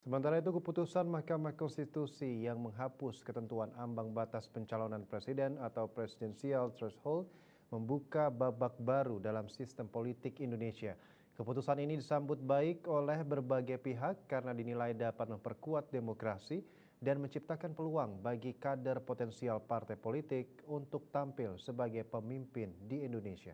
Sementara itu, keputusan Mahkamah Konstitusi yang menghapus ketentuan ambang batas pencalonan presiden atau presidensial threshold membuka babak baru dalam sistem politik Indonesia. Keputusan ini disambut baik oleh berbagai pihak karena dinilai dapat memperkuat demokrasi dan menciptakan peluang bagi kader potensial partai politik untuk tampil sebagai pemimpin di Indonesia.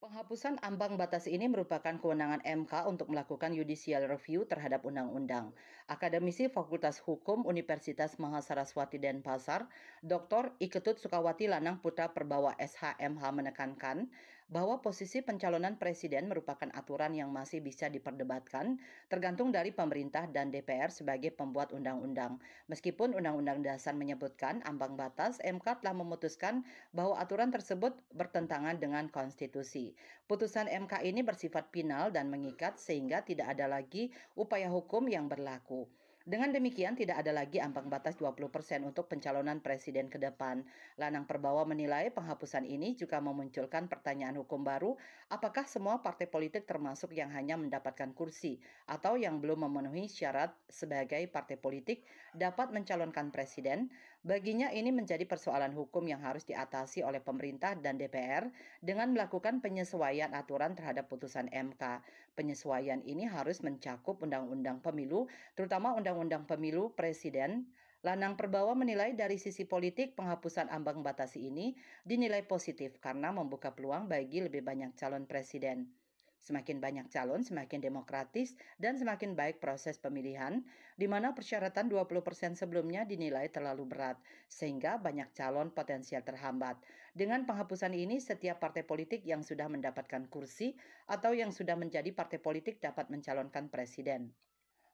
Penghapusan ambang batas ini merupakan kewenangan MK untuk melakukan judicial review terhadap undang-undang. Akademisi Fakultas Hukum Universitas Mahasaraswati Denpasar, Dr. Iketut Sukawati Lanang Putra Perbawa SHMH menekankan bahwa posisi pencalonan presiden merupakan aturan yang masih bisa diperdebatkan tergantung dari pemerintah dan DPR sebagai pembuat undang-undang. Meskipun Undang-Undang Dasar menyebutkan ambang batas, MK telah memutuskan bahwa aturan tersebut bertentangan dengan konstitusi. Putusan MK ini bersifat final dan mengikat sehingga tidak ada lagi upaya hukum yang berlaku. Dengan demikian tidak ada lagi ambang batas 20% untuk pencalonan presiden ke depan. Lanang Perbawa menilai penghapusan ini juga memunculkan pertanyaan hukum baru, apakah semua partai politik termasuk yang hanya mendapatkan kursi atau yang belum memenuhi syarat sebagai partai politik dapat mencalonkan presiden? Baginya ini menjadi persoalan hukum yang harus diatasi oleh pemerintah dan DPR dengan melakukan penyesuaian aturan terhadap putusan MK. Penyesuaian ini harus mencakup Undang-Undang Pemilu, terutama Undang-Undang Pemilu Presiden. Lanang Perbawa menilai dari sisi politik penghapusan ambang batas ini dinilai positif karena membuka peluang bagi lebih banyak calon presiden. Semakin banyak calon, semakin demokratis, dan semakin baik proses pemilihan, di mana persyaratan 20% sebelumnya dinilai terlalu berat, sehingga banyak calon potensial terhambat. Dengan penghapusan ini, setiap partai politik yang sudah mendapatkan kursi atau yang sudah menjadi partai politik dapat mencalonkan presiden.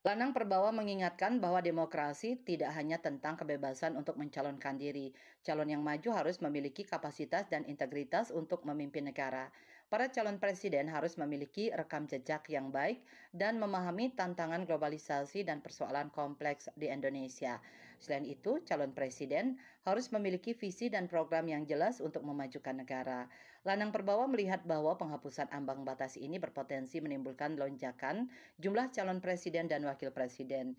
Lanang Perbawa mengingatkan bahwa demokrasi tidak hanya tentang kebebasan untuk mencalonkan diri. Calon yang maju harus memiliki kapasitas dan integritas untuk memimpin negara. Para calon presiden harus memiliki rekam jejak yang baik dan memahami tantangan globalisasi dan persoalan kompleks di Indonesia. Selain itu, calon presiden harus memiliki visi dan program yang jelas untuk memajukan negara. Lanang Perbawa melihat bahwa penghapusan ambang batas ini berpotensi menimbulkan lonjakan jumlah calon presiden dan wakil presiden.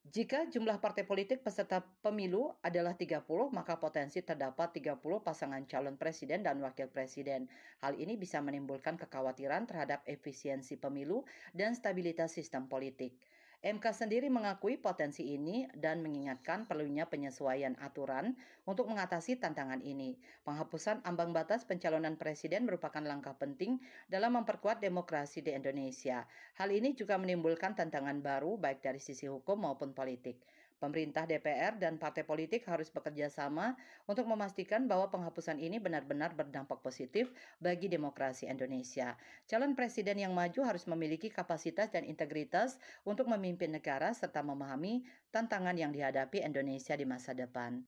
Jika jumlah partai politik peserta pemilu adalah 30, maka potensi terdapat 30 pasangan calon presiden dan wakil presiden. Hal ini bisa menimbulkan kekhawatiran terhadap efisiensi pemilu dan stabilitas sistem politik. MK sendiri mengakui potensi ini dan mengingatkan perlunya penyesuaian aturan untuk mengatasi tantangan ini. Penghapusan ambang batas pencalonan presiden merupakan langkah penting dalam memperkuat demokrasi di Indonesia. Hal ini juga menimbulkan tantangan baru baik dari sisi hukum maupun politik. Pemerintah, DPR, dan partai politik harus bekerja sama untuk memastikan bahwa penghapusan ini benar-benar berdampak positif bagi demokrasi Indonesia. Calon presiden yang maju harus memiliki kapasitas dan integritas untuk memimpin negara serta memahami tantangan yang dihadapi Indonesia di masa depan.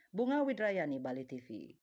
Bunga Widrayani, Bali TV.